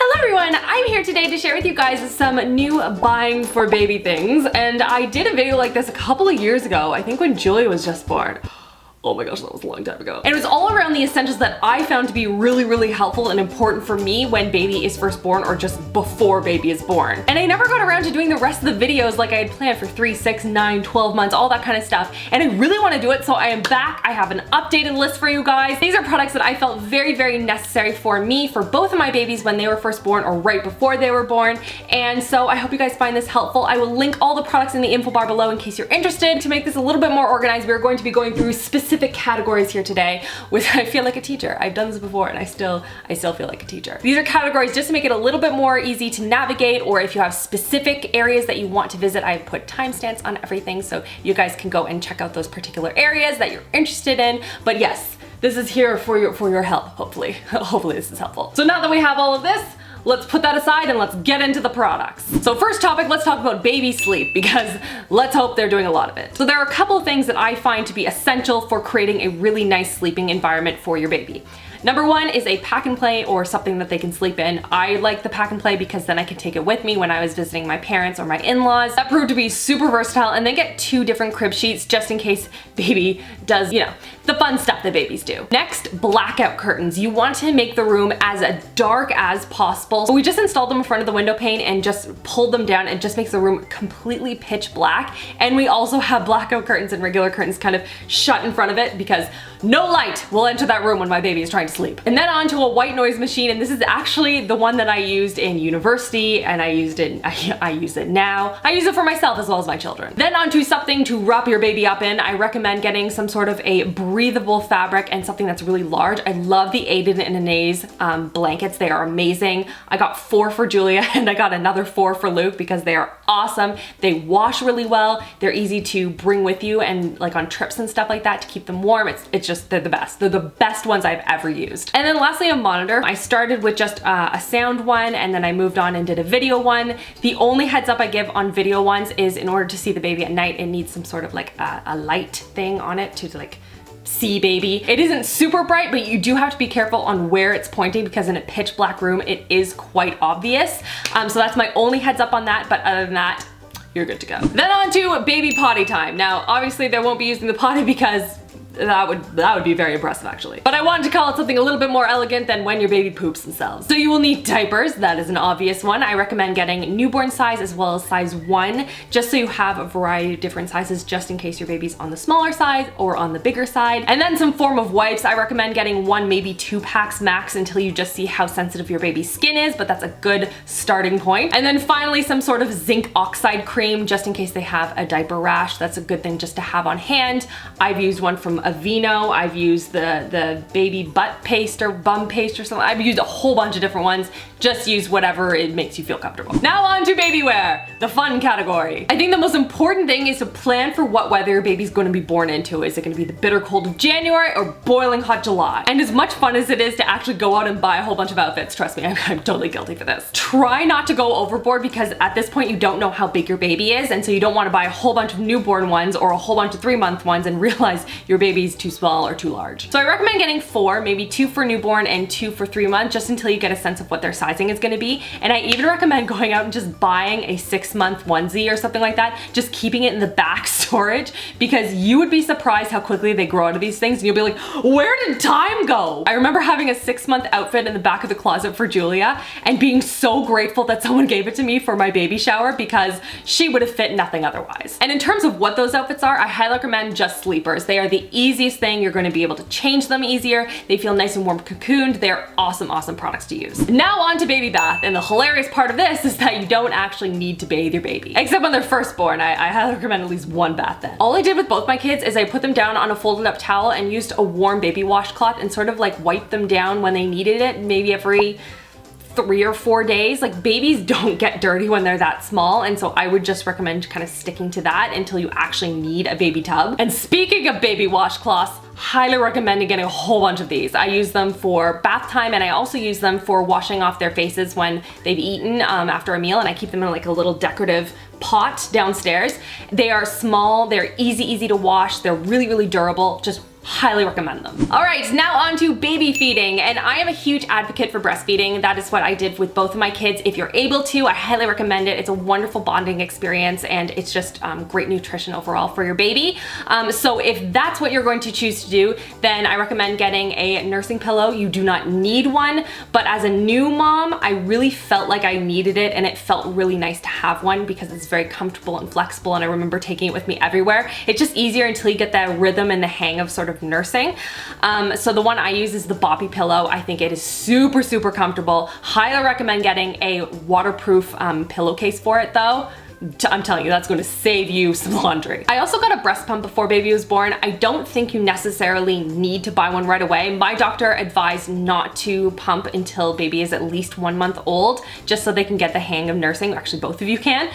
Hello everyone, I'm here today to share with you guys some new buying for baby things, and I did a video like this a couple of years ago, I think when Julia was just born. Oh my gosh, that was a long time ago. And it was all around the essentials that I found to be really helpful and important for me when baby is first born or just before baby is born. And I never got around to doing the rest of the videos like I had planned for 3, 6, 9, 12 months, all that kind of stuff. And I really want to do it, so I am back. I have an updated list for you guys. These are products that I felt very necessary for me, for both of my babies when they were first born or right before they were born. And so I hope you guys find this helpful. I will link all the products in the info bar below in case you're interested. To make this a little bit more organized, we're going to be going through specific categories here today, which I feel like a teacher. I've done this before and I still feel like a teacher. These are categories just to make it a little bit more easy to navigate, or if you have specific areas that you want to visit, I've put timestamps on everything so you guys can go and check out those particular areas that you're interested in. But yes, this is here for your help, hopefully. Hopefully this is helpful. So now that we have all of this, let's put that aside and let's get into the products. So first topic, let's talk about baby sleep, because let's hope they're doing a lot of it. So there are a couple of things that I find to be essential for creating a really nice sleeping environment for your baby. Number one is a pack and play, or something that they can sleep in. I like the pack and play because then I can take it with me when I was visiting my parents or my in-laws. That proved to be super versatile, and they get 2 different crib sheets just in case baby does, you know, the fun stuff that babies do. Next, blackout curtains. You want to make the room as dark as possible. So we just installed them in front of the window pane and just pulled them down. It just makes the room completely pitch black. And we also have blackout curtains and regular curtains kind of shut in front of it because no light will enter that room when my baby is trying to sleep. And then onto a white noise machine, and this is actually the one that I used in university, and I use it now. I use it for myself as well as my children. Then onto something to wrap your baby up in. I recommend getting some sort of a breathable fabric and something that's really large. I love the Aiden and Anae's blankets. They are amazing. I got 4 for Julia and I got another 4 for Luke because they are awesome. They wash really well. They're easy to bring with you and like on trips and stuff like that to keep them warm. It's just, they're the best. They're the best ones I've ever used. And then lastly, a monitor. I started with just a sound one, and then I moved on and did a video one. The only heads up I give on video ones is in order to see the baby at night, it needs some sort of like a light thing on it to like see baby. It isn't super bright, but you do have to be careful on where it's pointing because in a pitch black room, it is quite obvious. So that's my only heads up on that, but other than that, you're good to go. Then on to baby potty time. Now, obviously they won't be using the potty because that would be very impressive actually. But I wanted to call it something a little bit more elegant than when your baby poops themselves. So you will need diapers, that is an obvious one. I recommend getting newborn size as well as size 1, just so you have a variety of different sizes just in case your baby's on the smaller side or on the bigger side. And then some form of wipes. I recommend getting 1, maybe 2 packs max until you just see how sensitive your baby's skin is, but that's a good starting point. And then finally some sort of zinc oxide cream just in case they have a diaper rash. That's a good thing just to have on hand. I've used one from Aveeno. I've used the baby butt paste or bum paste or something. I've used a whole bunch of different ones. Just use whatever it makes you feel comfortable. Now on to baby wear, the fun category. I think the most important thing is to plan for what weather your baby's going to be born into. Is it going to be the bitter cold of January or boiling hot July? And as much fun as it is to actually go out and buy a whole bunch of outfits, trust me, I'm totally guilty for this. Try not to go overboard because at this point you don't know how big your baby is, and so you don't want to buy a whole bunch of newborn ones or a whole bunch of 3-month ones and realize your baby's too small or too large. So I recommend getting 4, maybe 2 for newborn and 2 for 3 months, just until you get a sense of what their sizing is going to be. And I even recommend going out and just buying a 6-month onesie or something like that, just keeping it in the back storage, because you would be surprised how quickly they grow out of these things and you'll be like, where did time go? I remember having a 6-month outfit in the back of the closet for Julia and being so grateful that someone gave it to me for my baby shower because she would have fit nothing otherwise. And in terms of what those outfits are, I highly recommend just sleepers. They are the easiest thing. You're going to be able to change them easier. They feel nice and warm cocooned. They're awesome products to use. Now on to baby bath, and the hilarious part of this is that you don't actually need to bathe your baby. Except when they're first born. I highly recommend at least 1 bath then. All I did with both my kids is I put them down on a folded up towel and used a warm baby washcloth and sort of like wiped them down when they needed it, maybe every 3 or 4 days. Like, babies don't get dirty when they're that small, and so I would just recommend kind of sticking to that until you actually need a baby tub. And speaking of baby washcloths, highly recommend getting a whole bunch of these. I use them for bath time, and I also use them for washing off their faces when they've eaten after a meal, and I keep them in like a little decorative pot downstairs. They are small, they're easy to wash, they're really durable, just highly recommend them. All right, now on to baby feeding, and I am a huge advocate for breastfeeding. That is what I did with both of my kids. If you're able to, I highly recommend it. It's a wonderful bonding experience, and it's just great nutrition overall for your baby. So if that's what you're going to choose to do, then I recommend getting a nursing pillow. You do not need one, but as a new mom, I really felt like I needed it, and it felt really nice to have one because it's very comfortable and flexible, and I remember taking it with me everywhere. It's just easier until you get that rhythm and the hang of sort of nursing. So the one I use is the Boppy pillow. I think it is super, super comfortable. Highly recommend getting a waterproof pillowcase for it though. I'm telling you, that's going to save you some laundry. I also got a breast pump before baby was born. I don't think you necessarily need to buy one right away. My doctor advised not to pump until baby is at least 1 month old, just so they can get the hang of nursing. Actually, both of you can.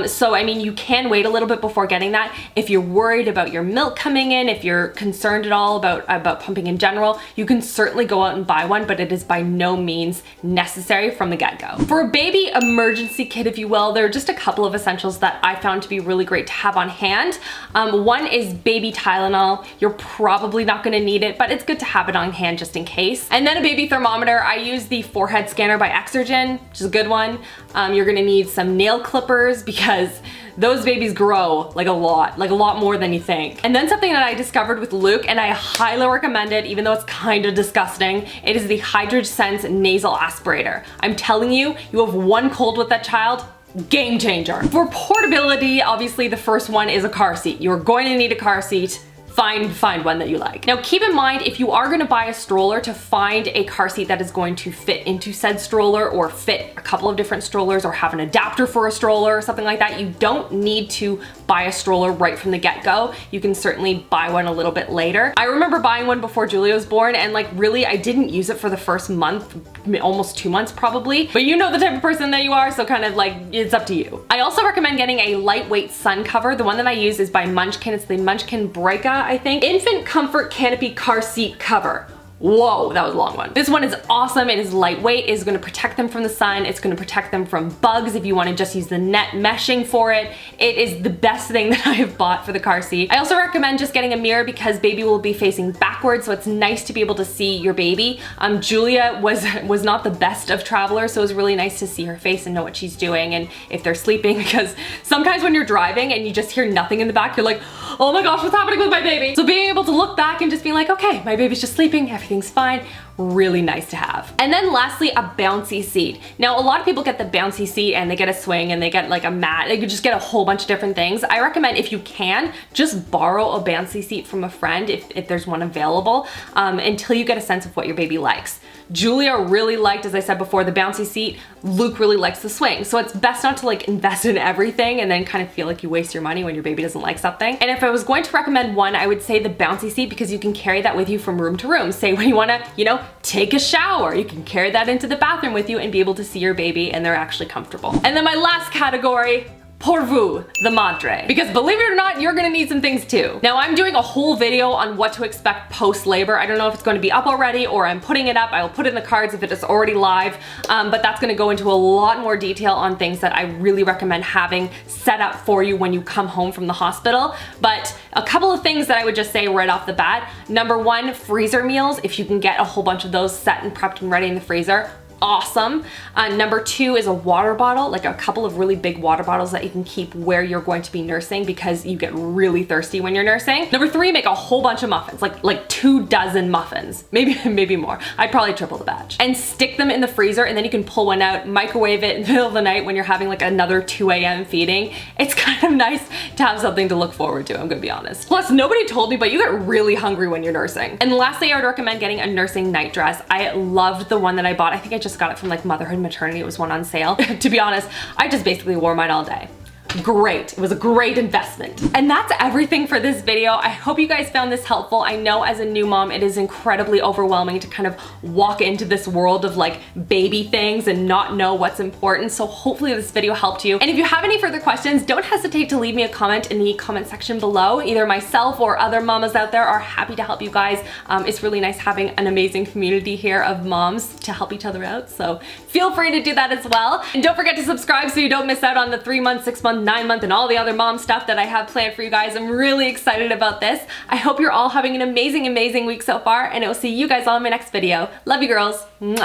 So I mean, you can wait a little bit before getting that. If you're worried about your milk coming in, if you're concerned at all about pumping in general, you can certainly go out and buy one, but it is by no means necessary from the get-go. For a baby emergency kit, if you will, there are just a couple of essentials that I found to be really great to have on hand. One is baby Tylenol. You're probably not gonna need it, but it's good to have it on hand just in case. And then a baby thermometer. I use the forehead scanner by Exergen, which is a good one. You're gonna need some nail clippers because those babies grow like a lot more than you think. And then something that I discovered with Luke, and I highly recommend it, even though it's kind of disgusting, it is the HydroSense nasal aspirator. I'm telling you, you have one cold with that child, game changer. For portability, obviously the first one is a car seat. You're going to need a car seat. Find one that you like. Now keep in mind, if you are gonna buy a stroller, to find a car seat that is going to fit into said stroller or fit a couple of different strollers or have an adapter for a stroller or something like that. You don't need to buy a stroller right from the get-go. You can certainly buy one a little bit later. I remember buying one before Julia was born, and like really I didn't use it for the first month, almost 2 months probably, but you know the type of person that you are, so kind of like it's up to you. I also recommend getting a lightweight sun cover. The one that I use is by Munchkin. It's the Munchkin Breaka, I think. Infant Comfort Canopy Car Seat Cover. Whoa, that was a long one. This one is awesome. It is lightweight. It is going to protect them from the sun. It's going to protect them from bugs if you want to just use the net meshing for it. It is the best thing that I have bought for the car seat. I also recommend just getting a mirror because baby will be facing backwards, so it's nice to be able to see your baby. Julia was not the best of travelers, so it was really nice to see her face and know what she's doing and if they're sleeping, because sometimes when you're driving and you just hear nothing in the back, you're like, oh my gosh, what's happening with my baby? So being able to look back and just be like, okay, my baby's just sleeping, everything's fine, really nice to have. And then lastly, a bouncy seat. Now, a lot of people get the bouncy seat and they get a swing and they get like a mat. They could just get a whole bunch of different things. I recommend, if you can, just borrow a bouncy seat from a friend if there's one available, until you get a sense of what your baby likes. Julia really liked, as I said before, the bouncy seat. Luke really likes the swing. So it's best not to like invest in everything and then kind of feel like you waste your money when your baby doesn't like something. And if I was going to recommend one, I would say the bouncy seat, because you can carry that with you from room to room. Say when you wanna, you know, take a shower, you can carry that into the bathroom with you and be able to see your baby, and they're actually comfortable. And then my last category, pour vous, the madre. Because believe it or not, you're gonna need some things too. Now I'm doing a whole video on what to expect post-labor. I don't know if it's gonna be up already or I'm putting it up. I will put it in the cards if it is already live, but that's gonna go into a lot more detail on things that I really recommend having set up for you when you come home from the hospital. But a couple of things that I would just say right off the bat. Number one, freezer meals. If you can get a whole bunch of those set and prepped and ready in the freezer, awesome. Number two is a water bottle, like a couple of really big water bottles that you can keep where you're going to be nursing, because you get really thirsty when you're nursing. Number three, make a whole bunch of muffins, like 24 muffins, maybe more. I'd probably triple the batch. And stick them in the freezer, and then you can pull one out, microwave it in the middle of the night when you're having like another 2 a.m. feeding. It's kind of nice to have something to look forward to, I'm gonna be honest. Plus, nobody told me, but you get really hungry when you're nursing. And lastly, I would recommend getting a nursing night dress. I loved the one that I bought. I think I just got it from like Motherhood Maternity. It was one on sale. To be honest, I just basically wore mine all day. Great. It was a great investment. And that's everything for this video. I hope you guys found this helpful. I know as a new mom, it is incredibly overwhelming to kind of walk into this world of like baby things and not know what's important. So hopefully this video helped you. And if you have any further questions, don't hesitate to leave me a comment in the comment section below. Either myself or other mamas out there are happy to help you guys. It's really nice having an amazing community here of moms to help each other out. So feel free to do that as well. And don't forget to subscribe so you don't miss out on the 3 month, 6 month, month, 9 month, and all the other mom stuff that I have planned for you guys. I'm really excited about this. I hope you're all having an amazing, amazing week so far, and I will see you guys all in my next video. Love you girls. Mwah.